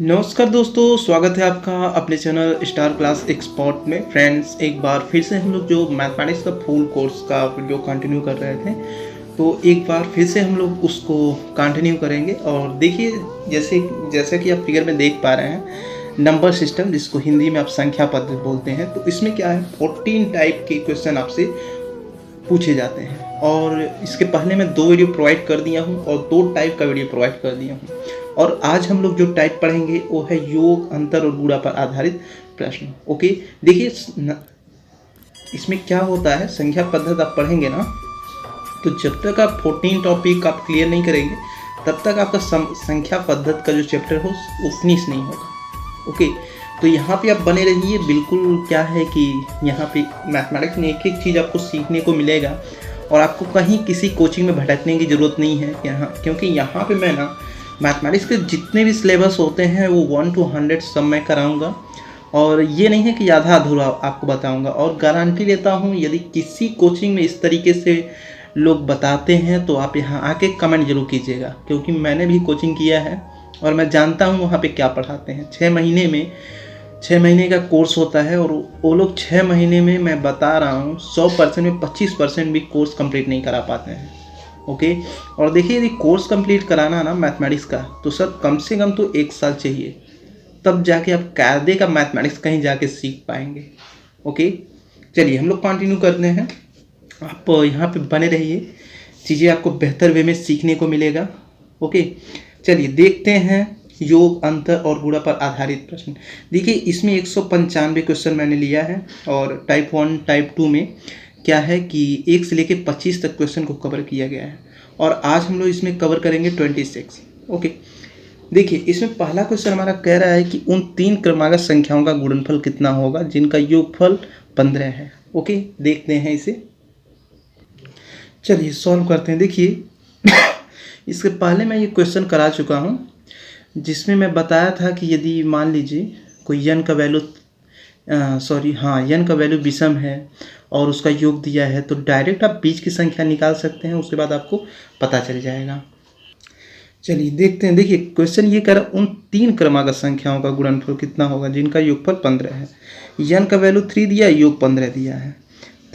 नमस्कार दोस्तों, स्वागत है आपका अपने चैनल स्टार क्लास एक्सपर्ट में। फ्रेंड्स, एक बार फिर से हम लोग जो मैथमेटिक्स का फुल कोर्स का वीडियो कंटिन्यू कर रहे थे, तो एक बार फिर से हम लोग उसको कंटिन्यू करेंगे। और देखिए, जैसे कि आप फिगर में देख पा रहे हैं, नंबर सिस्टम, जिसको हिंदी में आप संख्या पद्धति बोलते हैं। तो इसमें क्या है, 14 टाइप के क्वेश्चन आपसे पूछे जाते हैं। और इसके पहले मैं 2 वीडियो प्रोवाइड कर दिया हूँ और 2 टाइप का वीडियो प्रोवाइड कर दिया हूँ। और आज हम लोग जो टाइप पढ़ेंगे वो है योग, अंतर और गुणा पर आधारित प्रश्न। ओके, देखिए इसमें क्या होता है, संख्या पद्धति आप पढ़ेंगे ना, तो जब तक आप 14 टॉपिक आप क्लियर नहीं करेंगे तब तक आपका संख्या पद्धति का जो चैप्टर हो वो फिनिश नहीं होगा। ओके, तो यहाँ पे आप बने रहिए। बिल्कुल क्या है कि यहाँ पे मैथमेटिक्स में एक एक चीज़ आपको सीखने को मिलेगा और आपको कहीं किसी कोचिंग में भटकने की ज़रूरत नहीं है यहाँ, क्योंकि यहाँ पे मैं ना मैथमेटिक्स के जितने भी सिलेबस होते हैं वो 1 to 100 सब मैं कराऊंगा। और ये नहीं है कि आधा अधूरा आपको बताऊंगा। और गारंटी लेता हूँ, यदि किसी कोचिंग में इस तरीके से लोग बताते हैं तो आप यहाँ आके कमेंट जरूर कीजिएगा, क्योंकि मैंने भी कोचिंग किया है और मैं जानता हूँ वहाँ पे क्या पढ़ाते हैं। 6 महीने का कोर्स होता है और वो लोग 6 महीने में, मैं बता रहा हूँ, 100% में 25% भी कोर्स कंप्लीट नहीं करा पाते हैं। ओके, और देखिए, यदि कोर्स कंप्लीट कराना ना मैथमेटिक्स का, तो सर कम से कम तो 1 साल चाहिए, तब जाके आप कायदे का मैथमेटिक्स कहीं जाके सीख पाएंगे। ओके, चलिए हम लोग कंटिन्यू करते हैं। आप यहाँ पे बने रहिए, चीज़ें आपको बेहतर वे में सीखने को मिलेगा। ओके, चलिए देखते हैं योग, अंतर और गुणा पर आधारित प्रश्न। देखिए, इसमें 195 क्वेश्चन मैंने लिया है और टाइप 1 टाइप 2 में क्या है कि 1 से लेकर 25 तक क्वेश्चन को कवर किया गया है और आज हम लोग इसमें कवर करेंगे 26। ओके, देखिए इसमें पहला क्वेश्चन हमारा कह रहा है कि उन 3 क्रमागत संख्याओं का गुणनफल कितना होगा जिनका योगफल 15 है। ओके, देखते हैं इसे। चलिए सॉल्व करते हैं। देखिए इसके पहले मैं ये क्वेश्चन करा चुका हूँ, जिसमें मैं बताया था कि यदि मान लीजिए कोई n का वैल्यू n का वैल्यू विषम है और उसका योग दिया है, तो डायरेक्ट आप बीच की संख्या निकाल सकते हैं, उसके बाद आपको पता चल जाएगा। चलिए देखते हैं। देखिए क्वेश्चन ये कह रहा है उन 3 क्रमागत संख्याओं का गुणनफल कितना होगा जिनका योगफल 15 है। n का वैल्यू 3 दिया, योग 15 दिया है।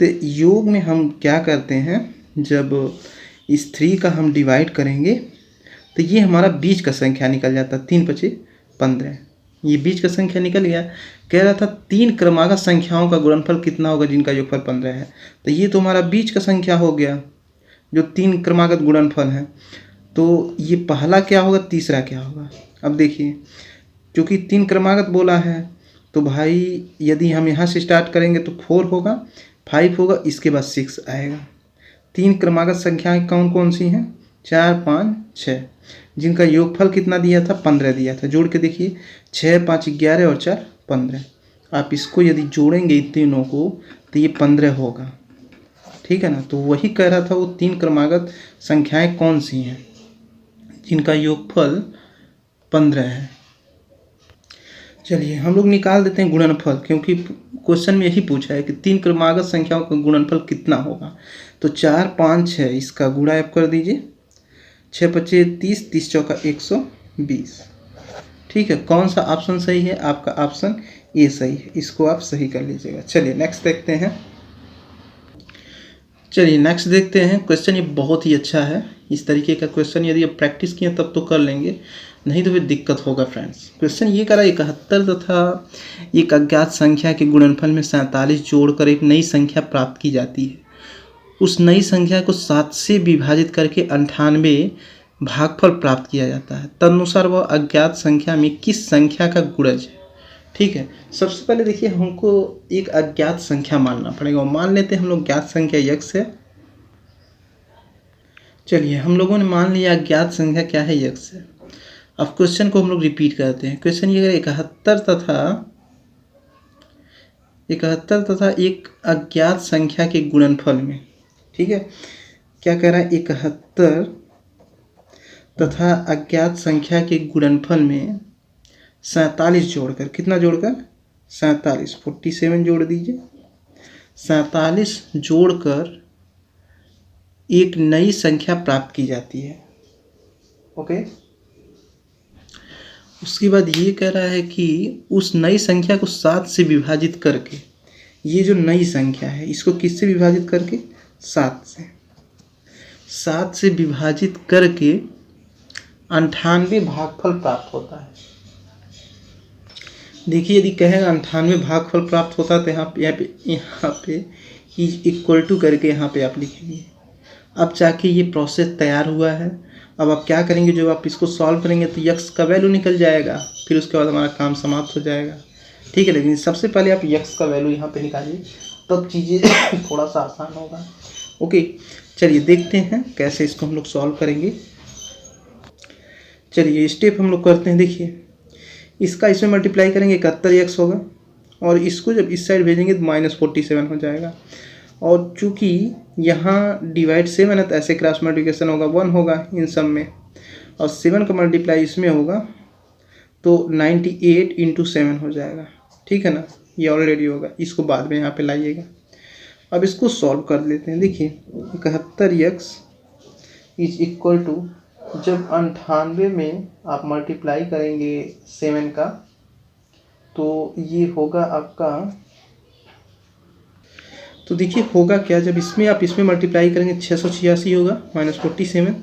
तो योग में हम क्या करते हैं, जब इस 3 का हम डिवाइड करेंगे तो ये हमारा बीच का संख्या निकल जाता है। 3 × 5 = 15, ये बीच का संख्या निकल गया। कह रहा था 3 क्रमागत संख्याओं का गुणनफल कितना होगा जिनका योगफल 15 है, तो ये तो हमारा बीच का संख्या हो गया जो 3 क्रमागत गुणनफल है। तो ये पहला क्या होगा, तीसरा क्या होगा। अब देखिए, क्योंकि 3 क्रमागत बोला है तो भाई यदि हम यहाँ से स्टार्ट करेंगे तो 4 होगा, 5 होगा, इसके बाद 6 आएगा। 3 क्रमागत संख्याएं कौन कौन सी हैं, 4, 5, 6, जिनका योगफल कितना दिया था, 15 दिया था। जोड़ के देखिए, 6, 5, 11 और 4, 15। आप इसको यदि जोड़ेंगे इन तीनों को तो ये 15 होगा। ठीक है ना। तो वही कह रहा था वो 3 क्रमागत संख्याएं कौन सी हैं जिनका योगफल 15 है। चलिए हम लोग निकाल देते हैं गुणनफल, क्योंकि क्वेश्चन में यही पूछा है कि 3 क्रमागत संख्याओं का गुणनफल कितना होगा। तो 4, 5, 6 इसका गुणा आप कर दीजिए। 6 × 5 = 30, 30 × 4 = 120। ठीक है, कौन सा ऑप्शन सही है, आपका ऑप्शन ए सही है, इसको आप सही कर लीजिएगा। चलिए नेक्स्ट देखते हैं। चलिए नेक्स्ट देखते हैं। क्वेश्चन ये बहुत ही अच्छा है। इस तरीके का क्वेश्चन यदि आप प्रैक्टिस किए तब तो कर लेंगे, नहीं तो फिर दिक्कत होगा। फ्रेंड्स, क्वेश्चन ये करा 71 तथा एक अज्ञात संख्या के गुणनफल में 47 जोड़कर एक नई संख्या प्राप्त की जाती है। उस नई संख्या को 7 से विभाजित करके 98 भागफल प्राप्त किया जाता है। तदनुसार वह अज्ञात संख्या में किस संख्या का गुणज है। ठीक है, सबसे पहले देखिए हमको एक अज्ञात संख्या मानना पड़ेगा। मान लेते हैं हम लोग ज्ञात संख्या x है। चलिए हम लोगों ने मान लिया अज्ञात संख्या क्या है, x है। अब क्वेश्चन को हम लोग रिपीट करते हैं। क्वेश्चन ये 71 तथा एक अज्ञात संख्या के गुणनफल में, ठीक है, क्या कह रहा है, 71 तथा अज्ञात संख्या के गुणनफल में 47 जोड़कर, कितना जोड़कर, 47, 47 जोड़ दीजिए, 47 जोड़कर एक नई संख्या प्राप्त की जाती है। ओके, उसके बाद ये कह रहा है कि उस नई संख्या को 7 से विभाजित करके, ये जो नई संख्या है इसको किससे विभाजित करके, 7 से, 7 से विभाजित करके 98 भागफल प्राप्त होता है। देखिए यदि कहेगा 98 भागफल प्राप्त होता है तो यहाँ पे इज इक्वल टू करके यहाँ पे आप लिखेंगे। अब जाके ये प्रोसेस तैयार हुआ है। अब आप क्या करेंगे, जब आप इसको सॉल्व करेंगे तो यक्स का वैल्यू निकल जाएगा, फिर उसके बाद हमारा काम समाप्त हो जाएगा। ठीक है, लेकिन सबसे पहले आप यक्स का वैल्यू यहाँ पे निकालिए, तब चीज़ें थोड़ा सा आसान होगा। ओके, चलिए देखते हैं कैसे इसको हम लोग सॉल्व करेंगे। चलिए स्टेप हम लोग करते हैं। देखिए इसका इसमें मल्टीप्लाई करेंगे 71 एक्स होगा, और इसको जब इस साइड भेजेंगे तो -47 हो जाएगा। और चूँकि यहाँ डिवाइड 7 है तो ऐसे क्रॉस मल्टीप्लिकेशन होगा, 1 होगा इन सब में, और 7 का मल्टीप्लाई इसमें होगा तो 98 × 7 हो जाएगा। ठीक है ना, ये ऑलरेडी होगा, इसको बाद में यहाँ पे लाइएगा। अब इसको सॉल्व कर लेते हैं। देखिए 71x इज इक्वल टू, जब 98 में आप मल्टीप्लाई करेंगे 7 का तो ये होगा आपका, तो देखिए होगा क्या, जब इसमें आप इसमें मल्टीप्लाई करेंगे 686 होगा -47।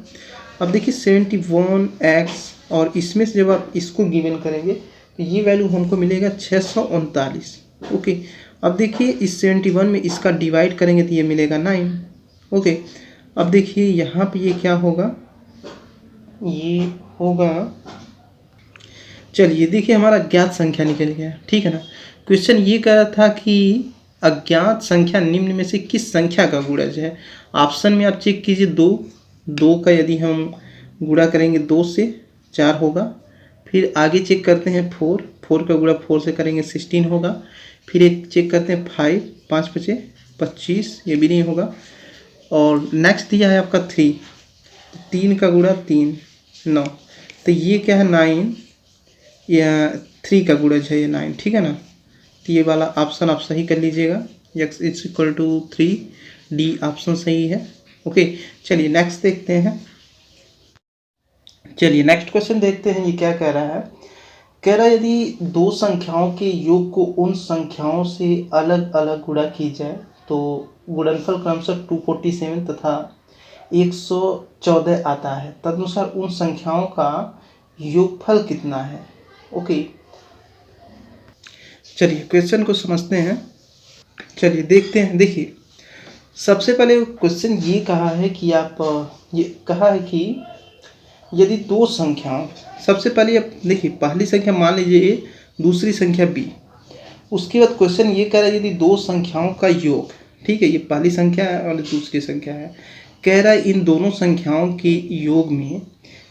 अब देखिए 71x, और इसमें से जब आप इसको गिवन करेंगे तो ये वैल्यू हमको मिलेगा 639। ओके, अब देखिए इस 71 में इसका डिवाइड करेंगे तो ये मिलेगा 9। ओके, अब देखिए यहाँ पे ये क्या होगा, ये होगा, चलिए देखिए हमारा ज्ञात संख्या निकल गया। ठीक है ना, क्वेश्चन ये कह रहा था कि अज्ञात संख्या निम्न में से किस संख्या का गुणज है। ऑप्शन में आप चेक कीजिए, 2 का यदि हम गुणा करेंगे 2 से 4 होगा। फिर आगे चेक करते हैं 4 का गुणा 4 से करेंगे 16 होगा। फिर एक चेक करते हैं 5, 5 × 5 = 25, ये भी नहीं होगा। और नेक्स्ट दिया है आपका 3 का गुणा 3 9, तो ये क्या है 9, या 3 का गुणज है ये 9। ठीक है ना, तो ये वाला ऑप्शन आप सही कर लीजिएगा, x = 3, डी ऑप्शन सही है। ओके, चलिए नेक्स्ट देखते हैं। चलिए नेक्स्ट क्वेश्चन देखते हैं, ये क्या कह रहा है। कह रहा है यदि दो संख्याओं के योग को उन संख्याओं से अलग अलग गुणा की जाए तो गुणनफल क्रमशः 247 तथा 114 आता है, तदनुसार उन संख्याओं का योगफल कितना है। ओके, चलिए क्वेश्चन को समझते हैं। चलिए देखते हैं। देखिए सबसे पहले क्वेश्चन ये कहा है कि ये कहा है कि यदि दो संख्याओं, सबसे पहले आप देखिए पहली संख्या मान लीजिए A, दूसरी संख्या B। उसके बाद क्वेश्चन ये कह रहा है यदि दो संख्याओं का योग, ठीक है, ये पहली संख्या है और दूसरी संख्या है, कह रहा है इन दोनों संख्याओं के योग में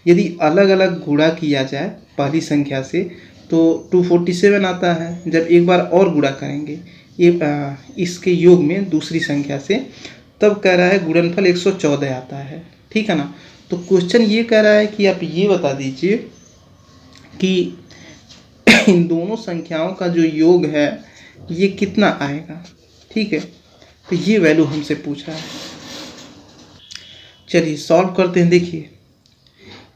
यदि अलग अलग गुणा किया जाए पहली संख्या से तो 247 आता है। जब एक बार और गुणा करेंगे इसके योग में दूसरी संख्या से, तब कह रहा है गुणनफल 114 आता है। ठीक है ना, तो क्वेश्चन ये कह रहा है कि आप ये बता दीजिए कि इन दोनों संख्याओं का जो योग है ये कितना आएगा। ठीक है, तो ये वैल्यू हमसे पूछ रहा है। चलिए सॉल्व करते हैं। देखिए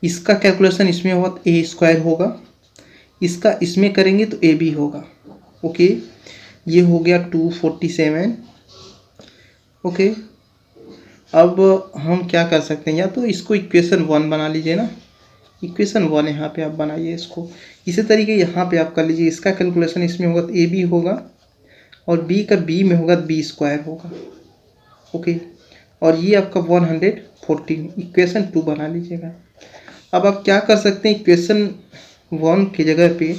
इसका कैलकुलेशन इसमें होगा तो A² होगा, इसका इसमें करेंगे तो AB होगा। ओके, ये हो गया 247। ओके, अब हम क्या कर सकते हैं, या तो इसको इक्वेशन 1 बना लीजिए ना, इक्वेशन 1 यहाँ पे आप बनाइए इसको। इसी तरीके यहाँ पे आप कर लीजिए, इसका कैलकुलेशन इसमें होगा तो AB होगा, और B का B में होगा तो B² होगा। ओके, और ये आपका 114, इक्वेशन 2 बना लीजिएगा। अब आप क्या कर सकते हैं, इक्वेशन 1 की जगह पे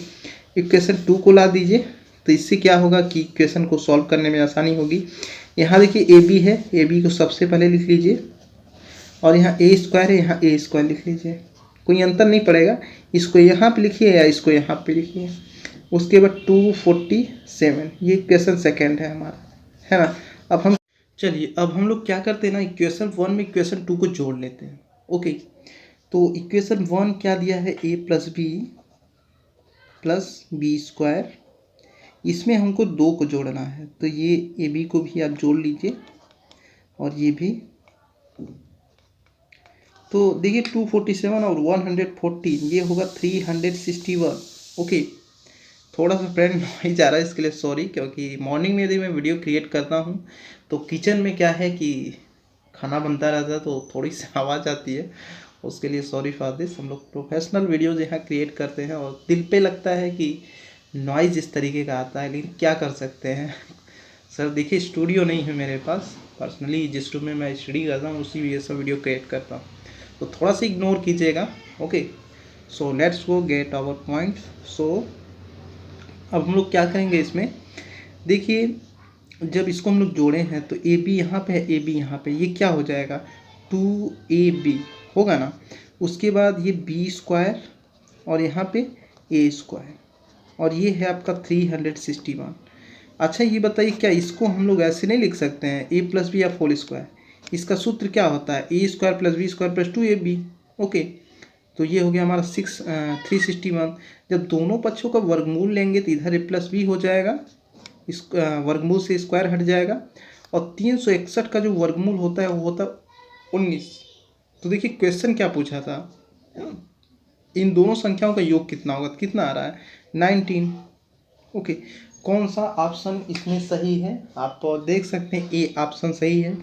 इक्वेशन 2 को ला दीजिए, तो इससे क्या होगा कि इक्वेशन को सॉल्व करने में आसानी होगी। यहाँ देखिए AB है, AB को सबसे पहले लिख लीजिए, और यहाँ A² है, यहाँ A² लिख लीजिए, कोई अंतर नहीं पड़ेगा। इसको यहाँ पे लिखिए या इसको यहाँ पे लिखिए। उसके बाद 247, ये इक्वेशन सेकेंड है हमारा, है ना। अब हम चलिए अब हम लोग क्या करते हैं ना, इक्वेशन 1 में इक्वेशन 2 को जोड़ लेते हैं। ओके, तो इक्वेशन 1 क्या दिया है, A + B + B², इसमें हमको 2 को जोड़ना है, तो ये AB को भी आप जोड़ लीजिए और ये भी तो देखिए 247 और 114 ये होगा 361। ओके, थोड़ा सा फ्रेंड नॉइज आ रहा है, इसके लिए सॉरी, क्योंकि मॉर्निंग में यदि मैं वीडियो क्रिएट करता हूँ तो किचन में क्या है कि खाना बनता रहता है तो थोड़ी सी आवाज़ आती है, उसके लिए सॉरी फॉर दिस। हम लोग प्रोफेशनल वीडियोज़ यहाँ क्रिएट करते हैं और दिल पे लगता है कि नॉइज़ इस तरीके का आता है, लेकिन क्या कर सकते हैं सर। देखिए स्टूडियो नहीं है मेरे पास, पर्सनली जिस रूम में मैं स्टडी करता हूँ उसी वजह से वीडियो क्रिएट करता हूँ, तो थोड़ा सा इग्नोर कीजिएगा। Okay, so let's go get our point. So अब हम लोग क्या करेंगे इसमें, देखिए जब इसको हम लोग जोड़े हैं तो ए बी यहाँ पे है, ए बी यहाँ पे, ये क्या हो जाएगा 2ab होगा ना। उसके बाद ये बी स्क्वायर और यहाँ पे ए स्क्वायर और ये है आपका 361। अच्छा ये बताइए क्या इसको हम लोग ऐसे नहीं लिख सकते हैं ए प्लस बी या होल स्क्वायर, इसका सूत्र क्या होता है ए square plus B square plus 2ab। Okay, तो ये हो गया हमारा 361। जब दोनों पक्षों का वर्गमूल लेंगे तो इधर ए प्लस बी हो जाएगा, इस वर्गमूल से स्क्वायर हट जाएगा, और 361 का जो वर्गमूल होता है वो होता है 19। तो देखिए क्वेश्चन क्या पूछा था, इन दोनों संख्याओं का योग कितना होगा, कितना आ रहा है 19। ओके, कौन सा ऑप्शन इसमें सही है, आप देख सकते हैं ए ऑप्शन सही है,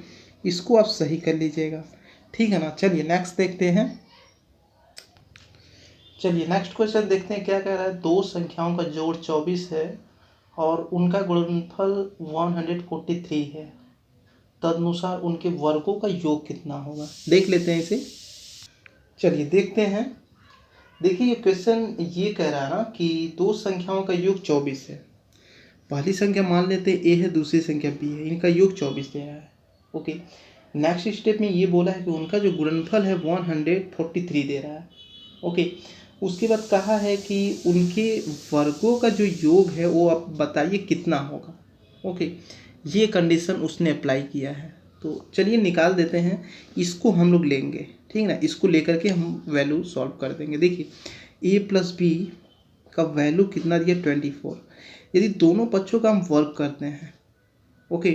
इसको आप सही कर लीजिएगा, ठीक है ना। चलिए नेक्स्ट देखते हैं। चलिए नेक्स्ट क्वेश्चन देखते हैं क्या कह रहा है। दो संख्याओं का जोड़ 24 है और उनका गुणनफल 143 है, तदनुसार उनके वर्गों का योग कितना होगा। देख लेते हैं इसे, चलिए देखते हैं। देखिए ये क्वेश्चन ये कह रहा है ना कि दो संख्याओं का योग 24 है, पहली संख्या मान लेते हैं ए है, दूसरी संख्या बी है, इनका योग 24 दे रहा है। ओके, नेक्स्ट स्टेप में ये बोला है कि उनका जो गुणनफल है 143 दे रहा है। ओके, उसके बाद कहा है कि उनके वर्गों का जो योग है वो आप बताइए कितना होगा। ओके, ये कंडीशन उसने अप्लाई किया है, तो चलिए निकाल देते हैं, इसको हम लोग लेंगे, ठीक ना, इसको लेकर के हम वैल्यू सॉल्व कर देंगे। देखिए ए प्लस बी का वैल्यू कितना दिया 24, यदि दोनों पक्षों का हम वर्ग करते हैं, ओके,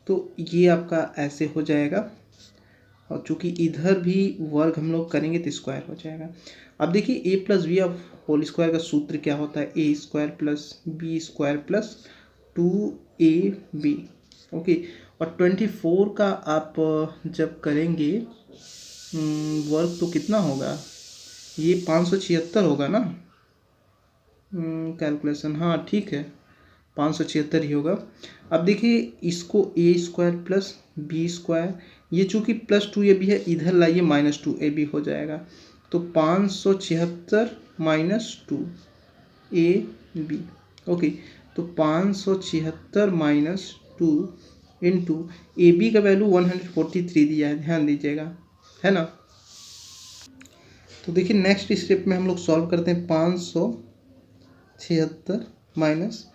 तो ये आपका ऐसे हो जाएगा, और चूंकि इधर भी वर्ग हम लोग करेंगे तो स्क्वायर हो जाएगा। अब देखिए a plus b of whole square का सूत्र क्या होता है, ए square plus B square plus 2ab। Okay, और 24 का आप जब करेंगे वर्ग तो कितना होगा, ये 576 होगा ना, कैलकुलेशन हाँ ठीक है 576 ही होगा। अब देखिए इसको ए स्क्वायर प्लस बी स्क्वायर, ये चूँकि प्लस 2ab है, इधर लाइए माइनस 2ab हो जाएगा, तो 576 माइनस 2ab। ओके, तो 576 माइनस 2 इंटू ए बी का वैल्यू 143 दिया है, ध्यान दीजिएगा, है ना। तो देखिए नेक्स्ट स्टेप में हम लोग सॉल्व करते हैं, 576 माइनस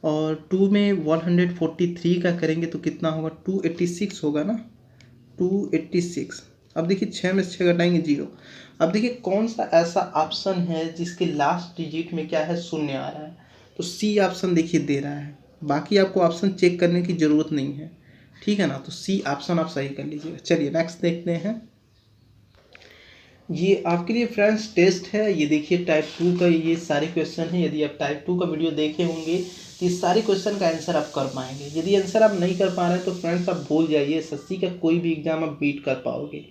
और 2 में 143 का करेंगे तो कितना होगा 286 होगा ना, 286। अब देखिए 6 में 6 घटाएंगे 0। अब देखिए कौन सा ऐसा ऑप्शन है जिसके लास्ट डिजिट में क्या है शून्य आ रहा है, तो सी ऑप्शन देखिए दे रहा है, बाकी आपको ऑप्शन चेक करने की ज़रूरत नहीं है, ठीक है ना, तो सी ऑप्शन आप सही कर लीजिएगा। चलिए नेक्स्ट देखते हैं, ये आपके लिए फ्रेंड्स टेस्ट है, ये देखिए टाइप 2 का ये सारे क्वेश्चन हैं, यदि आप टाइप 2 का वीडियो देखे होंगे तो इस सारे क्वेश्चन का आंसर आप कर पाएंगे। यदि आंसर आप नहीं कर पा रहे हैं तो फ्रेंड्स आप भूल जाइए, एसएससी का कोई भी एग्जाम आप बीट कर पाओगे।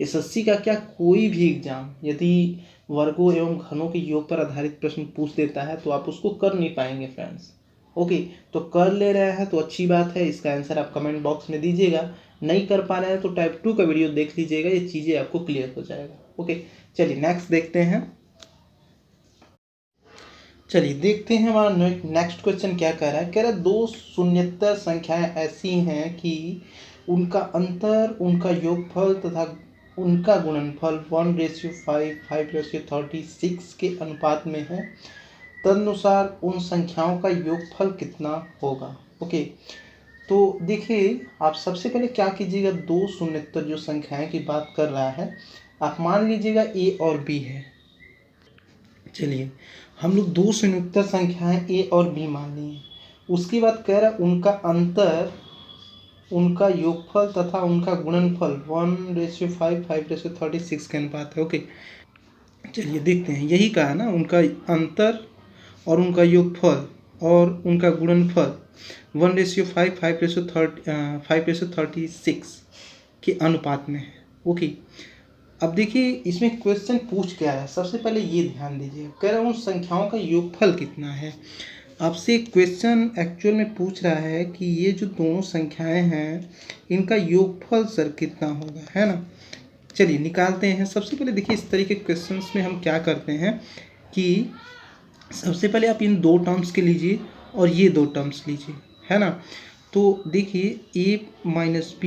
एसएससी का क्या, कोई भी एग्जाम यदि वर्गों एवं घनों के योग पर आधारित प्रश्न पूछ देता है तो आप उसको कर नहीं पाएंगे फ्रेंड्स। ओके, तो कर ले रहे हैं तो अच्छी बात है, इसका आंसर आप कमेंट बॉक्स में दीजिएगा, नहीं कर पा रहे हैं तो टाइप 2 का वीडियो देख लीजिएगा, ये चीज़ें आपको क्लियर हो जाएगा। ओके, चलिए नेक्स्ट देखते हैं। चलिए देखते हैं हमारा नेक्स्ट क्वेश्चन क्या कह रहा है। कह रहा है दो शून्येतर संख्याएं ऐसी हैं कि उनका अंतर, उनका योगफल तथा उनका गुणनफल 1:5, 5:36 के अनुपात में है, तदनुसार उन संख्याओं का योगफल कितना होगा। ओके, तो देखिए आप सबसे पहले क्या कीजिएगा, दो शून्येतर जो संख्याएं की बात कर रहा है, आप मान लीजिएगा ए और बी है। चलिए हम लोग दो शून्येतर संख्याएं ए और बी मान लिए, उसके बाद कह रहा है उनका अंतर उनका योगफल तथा उनका गुणनफल 1:5 5:36 के अनुपात है। ओके, चलिए देखते हैं। यही कहा ना, उनका अंतर और उनका योगफल और उनका गुणनफल 1:5 5:36 के अनुपात में है। ओके, अब देखिए इसमें क्वेश्चन पूछ क्या है। सबसे पहले ये ध्यान दीजिए, कह रहा हूँ संख्याओं का योगफल कितना है। आपसे क्वेश्चन एक्चुअल में पूछ रहा है कि ये जो दोनों संख्याएं हैं इनका योगफल सर कितना होगा, है ना। चलिए निकालते हैं। सबसे पहले देखिए इस तरीके के क्वेश्चंस में हम क्या करते हैं कि सबसे पहले आप इन दो टर्म्स के लीजिए और ये दो टर्म्स लीजिए, है ना। तो देखिए a-b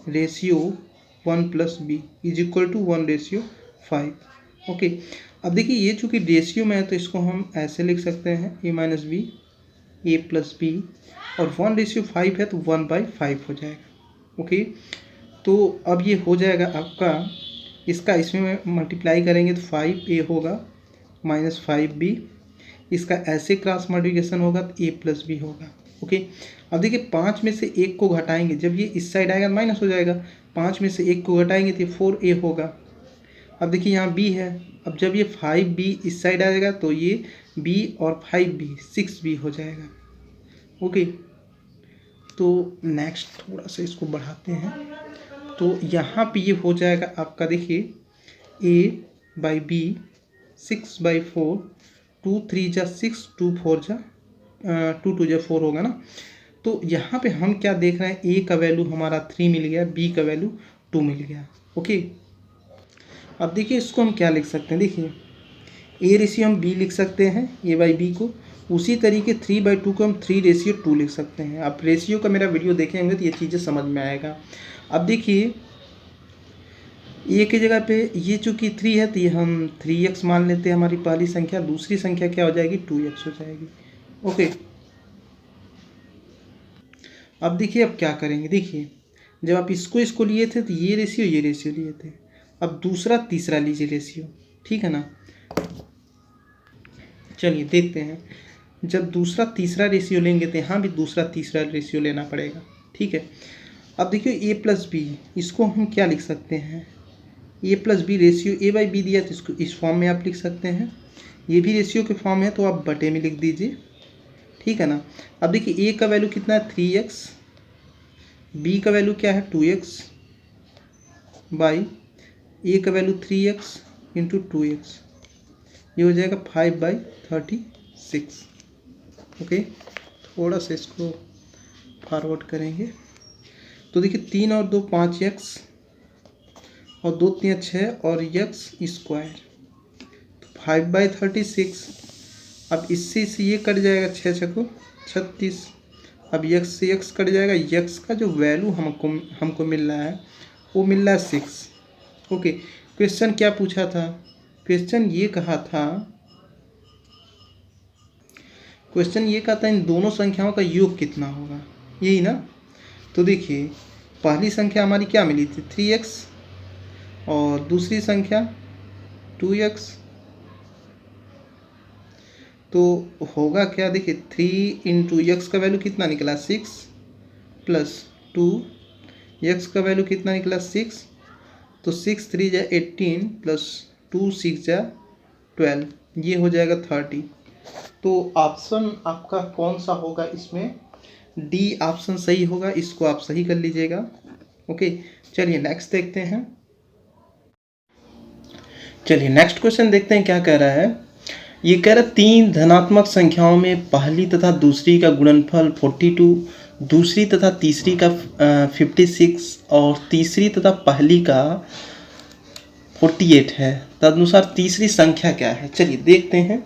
ratio 1+b is equal to 1:5। Okay, अब देखिए ये चूँकि रेशियो में है तो इसको हम ऐसे लिख सकते हैं a-b a+b, और 1:5 है तो 1/5 हो जाएगा। ओके, तो अब ये हो जाएगा आपका, इसका इसमें मल्टीप्लाई करेंगे तो 5a होगा -5b, इसका ऐसे क्रॉस मल्टीप्लिकेशन होगा तो a+b होगा। ओके, अब देखिए 5 में से 1 को घटाएंगे, जब ये इस साइड आएगा माइनस हो जाएगा, 5 में से 1 को घटाएंगे तो 4a होगा। अब देखिए यहाँ b है, अब जब ये 5b इस साइड आएगा तो ये b और 5b 6b हो जाएगा। ओके, तो नेक्स्ट थोड़ा सा इसको बढ़ाते हैं, तो यहाँ पे ये हो जाएगा आपका, देखिए a/b 6/4, 2 3 जा 6, 2 4 जा 2 2 जा 4 होगा ना। तो यहाँ पे हम क्या देख रहे हैं, a का वैल्यू हमारा 3 मिल गया, b का वैल्यू 2 मिल गया। ओके, अब देखिए इसको हम क्या लिख सकते हैं, देखिए a रेशियो हम b लिख सकते हैं a/b को, उसी तरीके 3/2 को हम 3:2 लिख सकते हैं। आप रेशियो का मेरा वीडियो देखेंगे तो ये चीज़ें समझ में आएगा। अब देखिए ए की जगह पे ये चूँकि 3 है तो ये हम 3x मान लेते हैं हमारी पहली संख्या, दूसरी संख्या क्या हो जाएगी 2x हो जाएगी। ओके, अब देखिए अब क्या करेंगे, देखिए जब आप इसको लिए थे तो ये रेशियो लिए थे, अब दूसरा तीसरा लीजिए रेशियो, ठीक है ना। चलिए देखते हैं, जब दूसरा तीसरा रेशियो लेंगे तो यहाँ भी दूसरा तीसरा रेशियो लेना पड़ेगा, ठीक है। अब देखिए a+b, इसको हम क्या लिख सकते हैं, a+b रेशियो a/b दिया तो इसको इस फॉर्म में आप लिख सकते हैं, ये भी रेशियो के फॉर्म है तो आप बटे में लिख दीजिए, ठीक है ना। अब देखिए a का वैल्यू कितना है 3x, b का वैल्यू क्या है 2x, बाई a का वैल्यू 3x इंटू 2x, ये हो जाएगा 5/36। ओके, थोड़ा सा इसको फॉरवर्ड करेंगे तो देखिए 3 और 2 5x और 2 3 6 और x², तो 5/36। अब इससे ये कट जाएगा, 6 6 36, अब x से x कट जाएगा, x का जो वैल्यू हमको मिल रहा है वो मिल रहा है 6। ओके, क्वेश्चन क्या पूछा था, क्वेश्चन ये कहा था इन दोनों संख्याओं का योग कितना होगा, यही ना। तो देखिए पहली संख्या हमारी क्या मिली थी 3x और दूसरी संख्या 2x, तो होगा क्या, देखिए 3 इंटू एक्स का वैल्यू कितना निकला 6 प्लस 2 एक्स का वैल्यू कितना निकला 6, तो 6 3 जा 18 प्लस 2 6 जा 12, ये हो जाएगा 30। तो ऑप्शन आपका कौन सा होगा इसमें, डी ऑप्शन सही होगा, इसको आप सही कर लीजिएगा। ओके, चलिए नेक्स्ट देखते हैं। चलिए नेक्स्ट क्वेश्चन देखते हैं क्या कह रहा है। ये कह रहा है 3 धनात्मक संख्याओं में पहली तथा दूसरी का गुणनफल 42, दूसरी तथा तीसरी का 56 और तीसरी तथा पहली का 48 है, तदनुसार तीसरी संख्या क्या है। चलिए देखते हैं।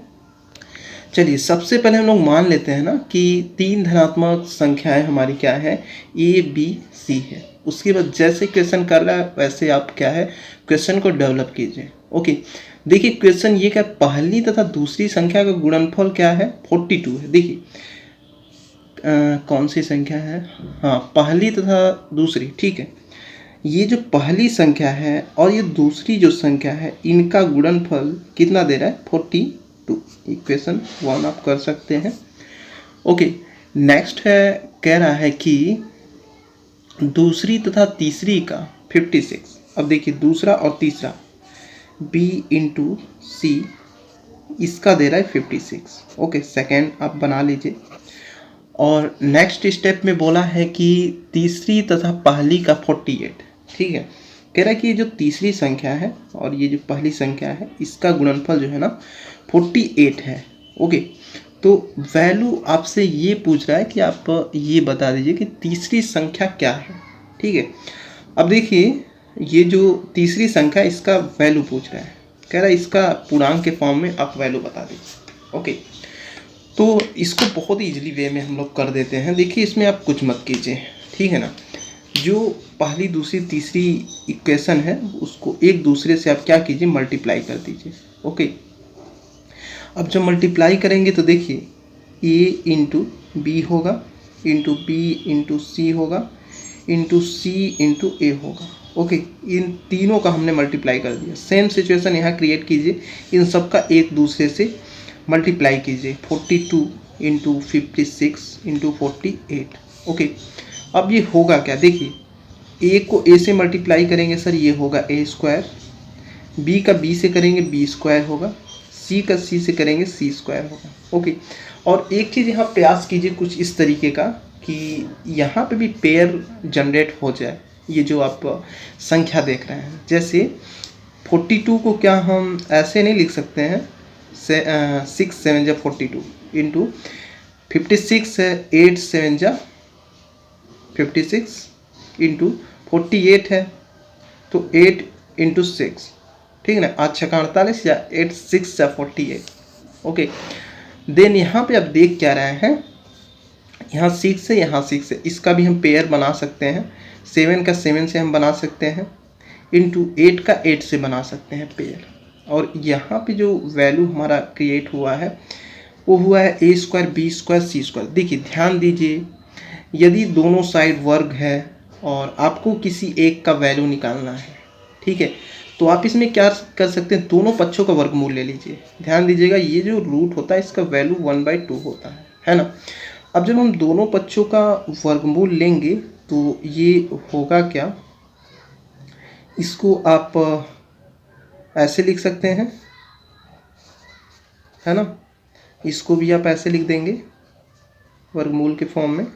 चलिए सबसे पहले हम लोग मान लेते हैं ना कि 3 धनात्मक संख्याएं हमारी क्या है a b c है। उसके बाद जैसे क्वेश्चन कर रहा है वैसे आप क्या है क्वेश्चन को डेवलप कीजिए। ओके, देखिए क्वेश्चन ये क्या, पहली तथा दूसरी संख्या का गुणनफल क्या है 42 है। देखिए कौन सी संख्या है, हाँ पहली तथा दूसरी, ठीक है। ये जो पहली संख्या है और ये दूसरी जो संख्या है इनका गुणनफल कितना दे रहा है 42। इक्वेशन 1 आप कर सकते हैं। ओके, नेक्स्ट है कह रहा है कि दूसरी तथा तीसरी का 56। अब देखिए दूसरा और तीसरा b इंटू सी इसका दे रहा है 56। ओके, सेकेंड आप बना लीजिए। और नेक्स्ट स्टेप में बोला है कि तीसरी तथा पहली का 48। ठीक है, कह रहा है कि ये जो तीसरी संख्या है और ये जो पहली संख्या है इसका गुणनफल जो है ना 48 है। ओके, तो वैल्यू आपसे ये पूछ रहा है कि आप ये बता दीजिए कि तीसरी संख्या क्या है। ठीक है, अब देखिए ये जो तीसरी संख्या इसका वैल्यू पूछ रहा है, कह रहा है इसका पूर्णांक के फॉर्म में आप वैल्यू बता दीजिए। ओके, तो इसको बहुत ही इजीली वे में हम लोग कर देते हैं। देखिए इसमें आप कुछ मत कीजिए, ठीक है ना, जो पहली दूसरी तीसरी इक्वेशन है उसको एक दूसरे से आप क्या कीजिए, मल्टीप्लाई कर दीजिए। ओके, अब जब मल्टीप्लाई करेंगे तो देखिए ए इंटू बी होगा, इंटू बी इंटू सी होगा, इंटू सी इंटू ए होगा। ओके, इन तीनों का हमने मल्टीप्लाई कर दिया। सेम सिचुएशन यहाँ क्रिएट कीजिए, इन सब का एक दूसरे से मल्टीप्लाई कीजिए। 42 इंटू 56 इंटू 48। ओके, अब ये होगा क्या, देखिए ए को ए से मल्टीप्लाई करेंगे सर, ये होगा ए स्क्वायर, बी का बी से करेंगे बी स्क्वायर होगा, सी का सी से करेंगे सी स्क्वायर होगा। ओके, और एक चीज़ यहाँ प्रयास कीजिए कुछ इस तरीके का कि यहाँ पे भी पेयर जनरेट हो जाए। ये जो आप संख्या देख रहे हैं, जैसे 42 को क्या हम ऐसे नहीं लिख सकते हैं, 6 7 जा 42 इंटू 56 है, 8 7 जा 56 इंटू 48 है तो 8 इंटू 6, ठीक है ना, 8 6 48 या 8 6 या 48। ओके, देन यहाँ पे आप देख क्या रहे हैं, यहाँ 6 है, यहाँ 6 है, इसका भी हम पेयर बना सकते हैं। 7 का 7 से हम बना सकते हैं, इंटू 8 का 8 से बना सकते हैं पेयर। और यहाँ पे जो वैल्यू हमारा क्रिएट हुआ है वो हुआ है ए स्क्वायर बी स्क्वायर सी स्क्वायर। देखिए ध्यान दीजिए, यदि दोनों साइड वर्ग है और आपको किसी एक का वैल्यू निकालना है, ठीक है, तो आप इसमें क्या कर सकते हैं, दोनों पक्षों का वर्गमूल ले लीजिए। ध्यान दीजिएगा ये जो रूट होता है इसका वैल्यू 1/2 होता है ना। अब जब हम दोनों पक्षों का वर्गमूल लेंगे तो ये होगा क्या, इसको आप ऐसे लिख सकते हैं, है ना, इसको भी आप ऐसे लिख देंगे वर्गमूल के फॉर्म में।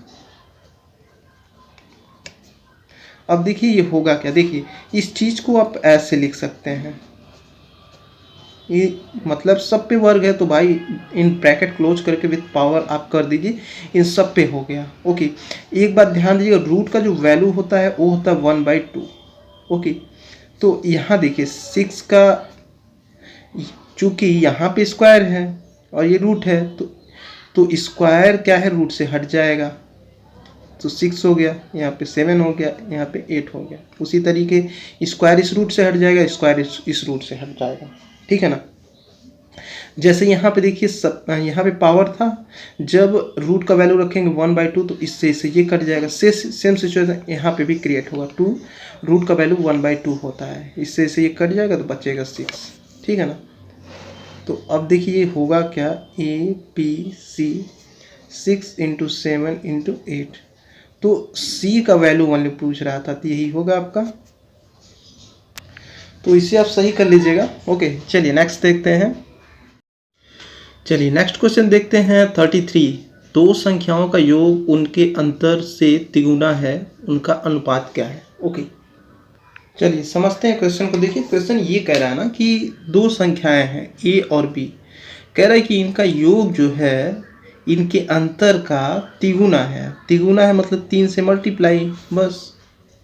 अब देखिए ये होगा क्या, देखिए इस चीज़ को आप ऐसे लिख सकते हैं, ये मतलब सब पे वर्ग है तो भाई इन ब्रैकेट क्लोज करके विथ पावर आप कर दीजिए, इन सब पे हो गया। ओके, एक बात ध्यान दीजिएगा, रूट का जो वैल्यू होता है वो होता है 1/2। ओके, तो यहाँ देखिए 6 का, चूँकि यहाँ पे स्क्वायर है और ये रूट है तो स्क्वायर क्या है, रूट से हट जाएगा, तो 6 हो गया, यहाँ पे 7 हो गया, यहाँ पे 8 हो गया। उसी तरीके स्क्वायर इस रूट से हट जाएगा, स्क्वायर इस रूट से हट जाएगा, ठीक है ना। जैसे यहाँ पे देखिए यहाँ पे पावर था, जब रूट का वैल्यू रखेंगे 1/2 तो इससे ये कट जाएगा। सेम सिचुएशन यहाँ पे भी क्रिएट होगा, 2 रूट का वैल्यू 1/2 होता है, इससे ये कट जाएगा तो बचेगा 6, ठीक है ना। तो अब देखिए ये होगा क्या, A B C 6 into 7 into 8, तो सी का वैल्यू 1 पूछ रहा था, तो यही होगा आपका, तो इसे आप सही कर लीजिएगा। ओके, चलिए नेक्स्ट देखते हैं। चलिए नेक्स्ट क्वेश्चन देखते हैं 33। दो संख्याओं का योग उनके अंतर से तिगुना है, उनका अनुपात क्या है। ओके, चलिए समझते हैं क्वेश्चन को। देखिए क्वेश्चन ये कह रहा है ना कि दो संख्याएं हैं ए और बी, कह रहा है कि इनका योग जो है इनके अंतर का तिगुना है। तिगुना है मतलब 3 से मल्टीप्लाई, बस,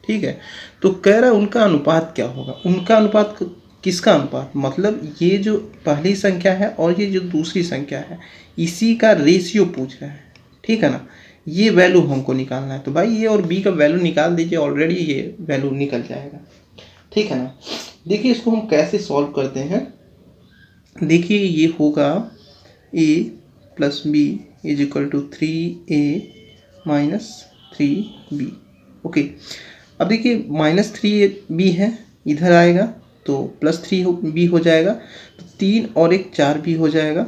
ठीक है। तो कह रहा है उनका अनुपात क्या होगा। उनका अनुपात किसका अनुपात, मतलब ये जो पहली संख्या है और ये जो दूसरी संख्या है इसी का रेशियो पूछ रहा है, ठीक है ना। ये वैल्यू हमको निकालना है, तो भाई ए और बी का वैल्यू निकाल दीजिए, ऑलरेडी ये वैल्यू निकल जाएगा, ठीक है ना। देखिए इसको हम कैसे सॉल्व करते हैं। देखिए ये होगा a plus B is equal to 3a minus 3b। Okay, अब देखिए माइनस 3b है, इधर आएगा तो प्लस 3b हो जाएगा, तो 3 और 1 4b हो जाएगा,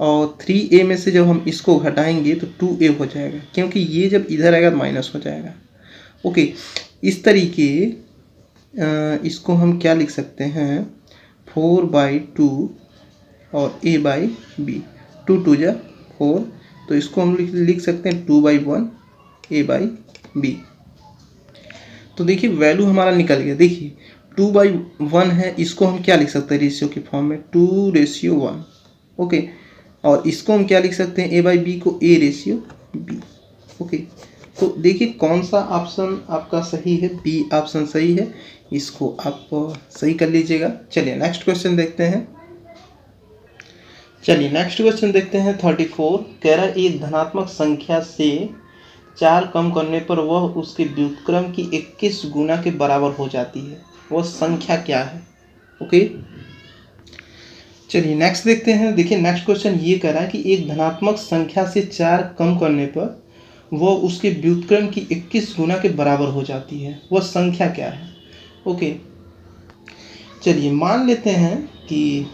और 3a में से जब हम इसको घटाएंगे तो 2a हो जाएगा, क्योंकि ये जब इधर आएगा तो माइनस हो जाएगा। ओके, इस तरीके इसको हम क्या लिख सकते हैं, 4/2 और a/b, 2 × 4, तो इसको हम लिख सकते हैं 2/1 a/b। तो देखिए वैल्यू हमारा निकल गया। देखिए 2/1 है, इसको हम क्या लिख सकते हैं रेशियो के फॉर्म में, 2:1। ओके, और इसको हम क्या लिख सकते हैं, a/b को a:b। ओके, तो देखिए कौन सा ऑप्शन आपका सही है, बी ऑप्शन सही है, इसको आप सही कर लीजिएगा। चलिए नेक्स्ट क्वेश्चन देखते हैं। 34 कह रहा है एक धनात्मक संख्या से 4 कम करने पर वह उसके व्युत्क्रम की 21 गुना के बराबर हो जाती है, वह संख्या क्या है। ओके, चलिए नेक्स्ट देखते हैं। देखिए नेक्स्ट क्वेश्चन ये कह रहा है कि एक धनात्मक संख्या से 4 कम करने पर वह उसके व्युत्क्रम की 21 गुना के बराबर हो जाती है, वह संख्या क्या है। ओके, चलिए मान लेते हैं कि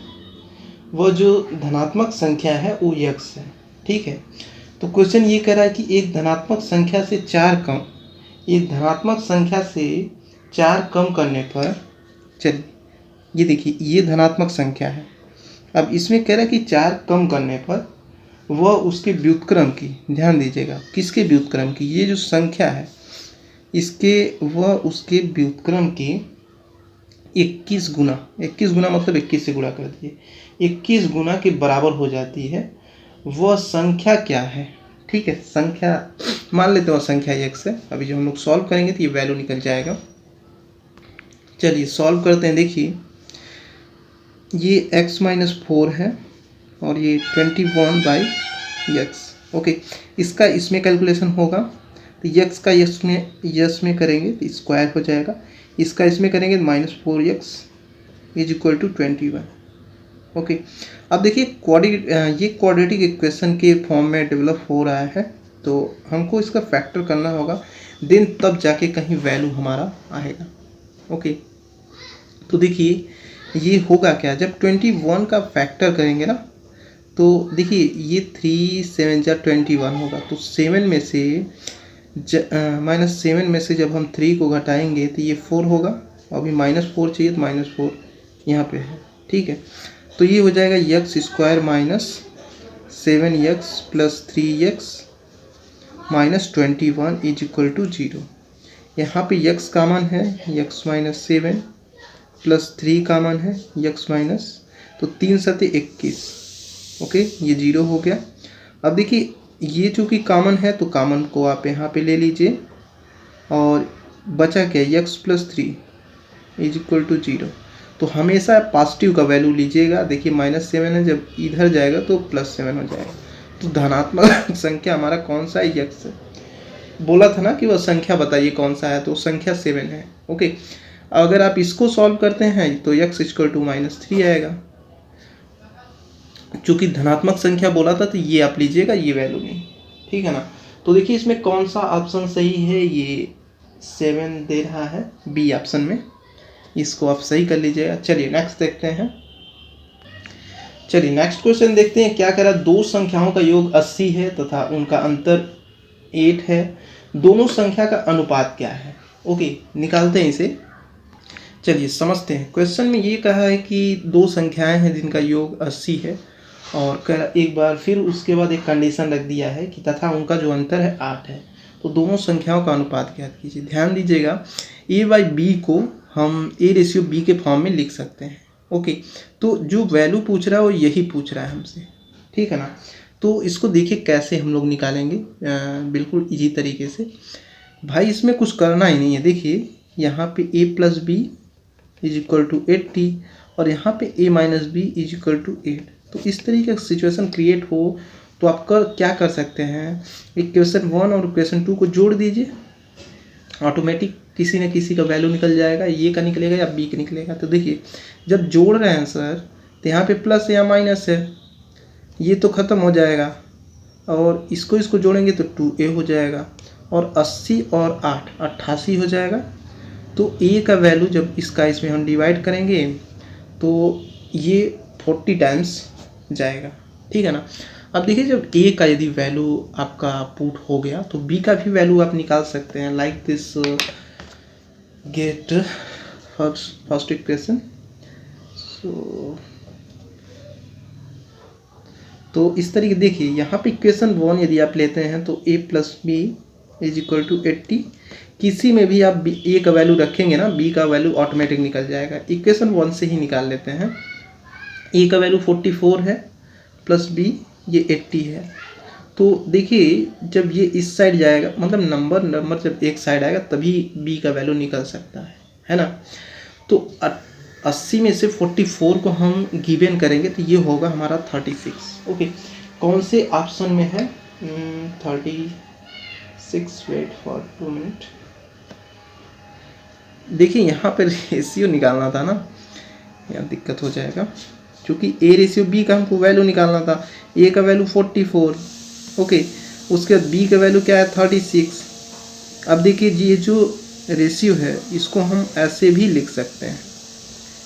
वह जो धनात्मक संख्या है वो x है, ठीक है। तो क्वेश्चन ये कह रहा है कि एक धनात्मक संख्या से 4 कम करने पर, चलिए ये देखिए ये धनात्मक संख्या है। अब इसमें कह रहा है कि 4 कम करने पर वह उसके व्युत्क्रम की, ध्यान दीजिएगा किसके व्युत्क्रम की, ये जो संख्या है वह उसके व्युत्क्रम की 21 गुना मतलब 21 से गुणा कर दिए, 21 गुना के बराबर हो जाती है, वह संख्या क्या है। ठीक है, संख्या मान लेते हैं संख्या x है। अभी जो हम लोग सॉल्व करेंगे तो ये वैल्यू निकल जाएगा। चलिए सॉल्व करते हैं। देखिए ये x-4 है और ये 21/x। ओके, इसका इसमें कैलकुलेशन होगा तो x का यस में करेंगे तो स्क्वायर हो जाएगा, इसका इसमें करेंगे -4x = 21। ओके, अब देखिए ये क्वाड्रेटिक इक्वेशन के फॉर्म में डेवलप हो रहा है, तो हमको इसका फैक्टर करना होगा, देन तब जाके कहीं वैल्यू हमारा आएगा। ओके, तो देखिए ये होगा क्या, जब 21 का फैक्टर करेंगे ना, तो देखिए ये 3 7 जा 21 होगा, तो 7 में से -7 में से जब हम 3 को घटाएंगे तो ये 4 होगा, अभी -4 चाहिए तो -4 यहाँ पे है। ठीक है, तो ये हो जाएगा x² - 7x + 3x - 21 = 0। यहाँ पे x कॉमन है, x - 7 + 3 कॉमन है, x माइनस, तो 3 × 7 = 21। ओके, ये 0 हो गया। अब देखिए ये चूँकि कॉमन है तो कॉमन को आप यहाँ पे ले लीजिए और बचा क्या, x + 3 = 0। तो हमेशा पॉजिटिव का वैल्यू लीजिएगा। देखिए -7 है, जब इधर जाएगा तो +7 हो जाएगा। तो धनात्मक संख्या हमारा कौन सा है, x है। बोला था ना कि वह संख्या बताइए कौन सा है, तो संख्या 7 है। ओके, अगर आप इसको सॉल्व करते हैं तो x = -3 आएगा। चूँकि धनात्मक संख्या बोला था तो ये आप लीजिएगा, ये वैल्यू नहीं। ठीक है ना, तो देखिए इसमें कौन सा ऑप्शन सही है, ये 7 दे रहा है बी ऑप्शन में, इसको आप सही कर लीजिएगा। चलिए नेक्स्ट देखते हैं। चलिए नेक्स्ट क्वेश्चन देखते हैं। क्या कह रहा है, दो संख्याओं का योग 80 है तथा उनका अंतर 8 है, दोनों संख्या का अनुपात क्या है। ओके, निकालते हैं इसे। चलिए समझते हैं। क्वेश्चन में ये कहा है कि दो संख्याएं हैं जिनका योग 80 है, और एक बार फिर उसके बाद एक कंडीशन रख दिया है कि तथा उनका जो अंतर है 8 है, तो दोनों संख्याओं का अनुपात ज्ञात कीजिए। ध्यान दीजिएगा a/b को हम a:b के फॉर्म में लिख सकते हैं। ओके, तो जो वैल्यू पूछ रहा है वो यही पूछ रहा है हमसे, ठीक है ना। तो इसको देखिए कैसे हम लोग निकालेंगे, बिल्कुल इजी तरीके से। भाई इसमें कुछ करना ही नहीं है। देखिए यहाँ पे a + b = 80 और यहाँ पे a - b = 8। तो इस तरीके का सिचुएशन क्रिएट हो तो आप क्या कर सकते हैं, इक्वेशन 1 और इक्वेशन 2 को जोड़ दीजिए, ऑटोमेटिक किसी न किसी का वैल्यू निकल जाएगा, ये का निकलेगा या बी का निकलेगा। तो देखिए जब जोड़ रहे हैं सर तो यहाँ पे प्लस या माइनस है, ये तो ख़त्म हो जाएगा, और इसको जोड़ेंगे तो 2a हो जाएगा, और 80 और 8 88 हो जाएगा। तो a का वैल्यू जब इसमें हम डिवाइड करेंगे तो ये 40 टाइम्स जाएगा, ठीक है ना। अब देखिए जब ए का यदि वैल्यू आपका पुट हो गया तो बी का भी वैल्यू आप निकाल सकते हैं, like this get first equation. तो इस तरीके देखिए यहाँ पे इक्वेशन 1 यदि आप लेते हैं तो a plus B is equal to 80। किसी में भी आप ए का वैल्यू रखेंगे ना, बी का वैल्यू ऑटोमेटिक निकल जाएगा। इक्वेशन 1 से ही निकाल लेते हैं। ए का वैल्यू 44 है प्लस बी ये 80 है। तो देखिए जब ये इस साइड जाएगा, मतलब नंबर जब एक साइड आएगा तभी बी का वैल्यू निकल सकता है ना। तो 80 में से 44 को हम गिवन करेंगे तो ये होगा हमारा 36। ओके, कौन से ऑप्शन में है 36? Wait for 2 minute. देखिए यहाँ पर रेशियो निकालना था ना, यहाँ दिक्कत हो जाएगा क्योंकि ए रेशियो बी का हमको वैल्यू निकालना था। ए का वैल्यू 44, ओके, उसके बाद बी का वैल्यू क्या है 36। अब देखिए ये जो रेशियो है इसको हम ऐसे भी लिख सकते हैं,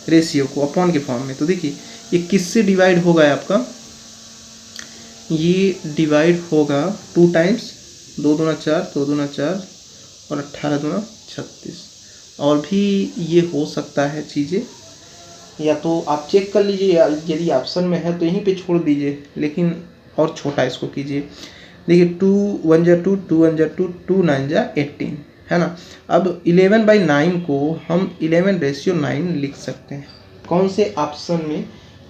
रेशियो को अपॉन के फॉर्म में। तो देखिए ये किससे डिवाइड होगा आपका, ये डिवाइड होगा 2 टाइम्स, 2 दूना 4, 2 दूना 4 और 18 दूना 36। और भी ये हो सकता है चीज़ें, या तो आप चेक कर लीजिए, यदि ऑप्शन में है तो यहीं पे छोड़ दीजिए, लेकिन और छोटा इसको कीजिए। देखिए 2 1 जा 2, 2 1 जा 2, 2 9 जा 18, है ना। अब 11/9 को हम 11:9 लिख सकते हैं। कौन से ऑप्शन में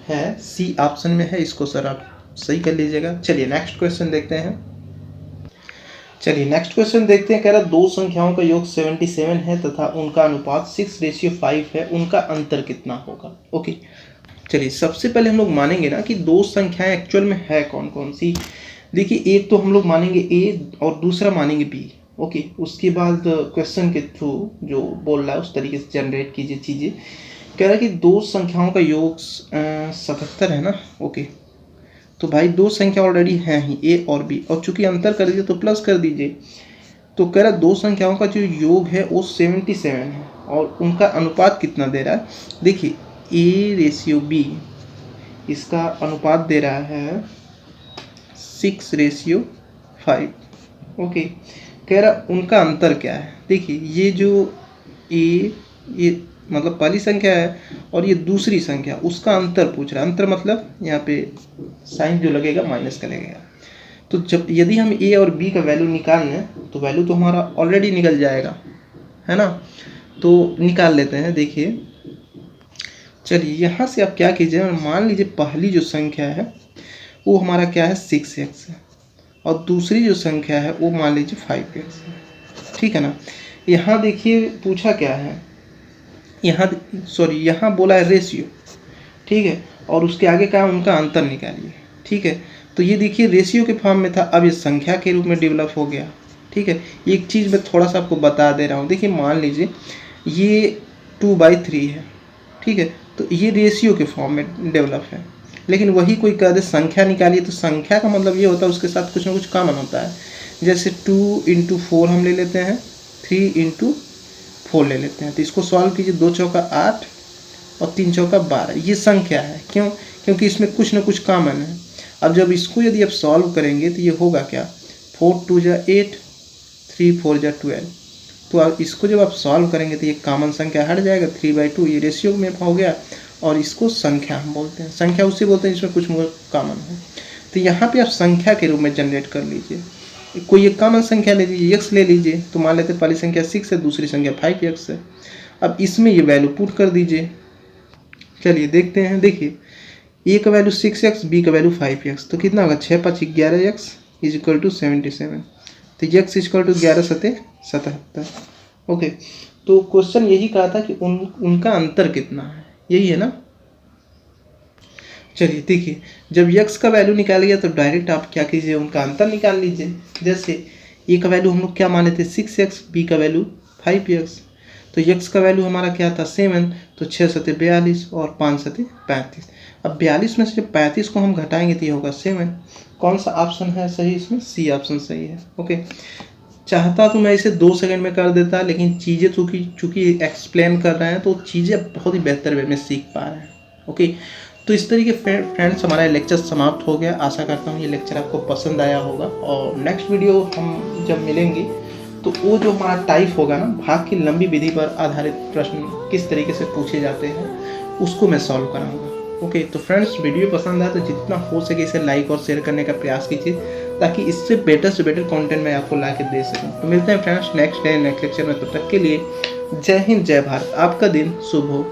है? सी ऑप्शन में है। इसको सर आप सही कर लीजिएगा। चलिए नेक्स्ट क्वेश्चन देखते हैं। कह रहा दो संख्याओं का योग 77 है तथा उनका अनुपात 6:5 है, उनका अंतर कितना होगा? ओके, चलिए सबसे पहले हम लोग मानेंगे ना कि दो संख्याएं एक्चुअल में है कौन कौन सी। देखिए एक तो हम लोग मानेंगे ए और दूसरा मानेंगे बी। ओके, उसके बाद क्वेश्चन के थ्रू जो बोल रहा है उस तरीके से जनरेट कीजिए चीज़ें। कह रहा है कि दो संख्याओं का योग 77 है ना। ओके, तो भाई दो संख्या ऑलरेडी हैं ही, ए और बी, और चूंकि अंतर कर दीजिए तो प्लस कर दीजिए। तो कह रहा है दो संख्याओं का जो योग है वो 77 है और उनका अनुपात कितना दे रहा है। देखिए ए रेशियो बी, इसका अनुपात दे रहा है 6:5। ओके, कह रहा उनका अंतर क्या है। देखिए ये जो ये मतलब पहली संख्या है और ये दूसरी संख्या, उसका अंतर पूछ रहा है। अंतर मतलब यहाँ पे साइन जो लगेगा माइनस का लगेगा। तो जब यदि हम ए और बी का वैल्यू निकालने तो वैल्यू तो हमारा ऑलरेडी निकल जाएगा, है ना। तो निकाल लेते हैं। देखिए चलिए यहाँ से आप क्या कीजिए, मान लीजिए पहली जो संख्या है वो हमारा क्या है 6x है और दूसरी जो संख्या है वो मान लीजिए 5x है, ठीक है ना। यहाँ देखिए पूछा क्या है, यहाँ बोला है रेशियो, ठीक है, और उसके आगे क्या है उनका अंतर निकालिए, ठीक है। तो ये देखिए रेशियो के फॉर्म में था, अब ये संख्या के रूप में डेवलप हो गया, ठीक है। एक चीज़ मैं थोड़ा सा आपको बता दे रहा हूँ। देखिए मान लीजिए ये 2/3 है, ठीक है, तो ये रेशियो के फॉर्म में डेवलप है। लेकिन वही कोई कह दे संख्या निकालिए, तो संख्या का मतलब ये होता है उसके साथ कुछ ना कुछ कॉमन होता है। जैसे 2 × 4 हम ले लेते हैं, 3 × 4 ले लेते हैं। तो इसको सॉल्व कीजिए, 2 चौका 8 और 3 चौका 12, ये संख्या है। क्यों? क्योंकि इसमें कुछ ना कुछ कॉमन है। अब जब इसको यदि आप सॉल्व करेंगे तो ये होगा क्या, 4 2 जा 8, 3 4 जा 12। तो अब इसको जब आप सॉल्व करेंगे तो ये कॉमन संख्या हट जाएगा, 3/2 ये रेशियो में हो गया। और इसको संख्या हम बोलते हैं। संख्या उसे बोलते हैं जिसमें कुछ कॉमन हो। तो यहाँ पे आप संख्या के रूप में जनरेट कर लीजिए। कोई एक कॉमन संख्या ले लीजिए, x ले लीजिए। तो मान लेते पहली संख्या 6 है, दूसरी संख्या 5x है। अब इसमें ये वैल्यू पुट कर दीजिए। चलिए देखते हैं। देखिए ए का वैल्यू 6x, बी का वैल्यू 5x, तो कितना होगा 6 5 11x इज इक्वल टू 77। तो x is equal to 11 7 77। Okay, तो क्वेश्चन यही कहा था कि उनका अंतर कितना है, यही है ना। चलिए देखिए जब x का वैल्यू निकाल गया तो डायरेक्ट आप क्या कीजिए, उनका अंतर निकाल लीजिए। जैसे a का वैल्यू हम लोग क्या माने थे 6x, b का वैल्यू 5x। तो x का वैल्यू हमारा क्या था 7, तो 6 7 42 और 5 7 35। अब 42 में से जब 35 को हम घटाएंगे तो ये होगा 7। कौन सा ऑप्शन है सही इसमें? सी ऑप्शन सही है। ओके, चाहता तो मैं इसे 2 सेकंड में कर देता, लेकिन चीज़ें चूँकि एक्सप्लेन कर रहे हैं तो चीज़ें बहुत ही बेहतर वे में सीख पा रहे हैं। ओके, तो इस तरीके फ्रेंड्स हमारा लेक्चर समाप्त हो गया। आशा करता हूँ ये लेक्चर आपको पसंद आया होगा, और नेक्स्ट वीडियो हम जब मिलेंगे तो वो जो हमारा टाइप होगा ना, भाग की लंबी विधि पर आधारित प्रश्न किस तरीके से पूछे जाते हैं उसको मैं सॉल्व कराऊंगा। ओके, तो फ्रेंड्स वीडियो पसंद आया तो जितना हो सके इसे लाइक और शेयर करने का प्रयास कीजिए, ताकि इससे बेटर से बेटर कंटेंट मैं आपको ला के दे सकूँ। तो मिलते हैं friends next day next lecture में। तब तक के लिए जय हिंद, जय भारत, आपका दिन शुभ हो।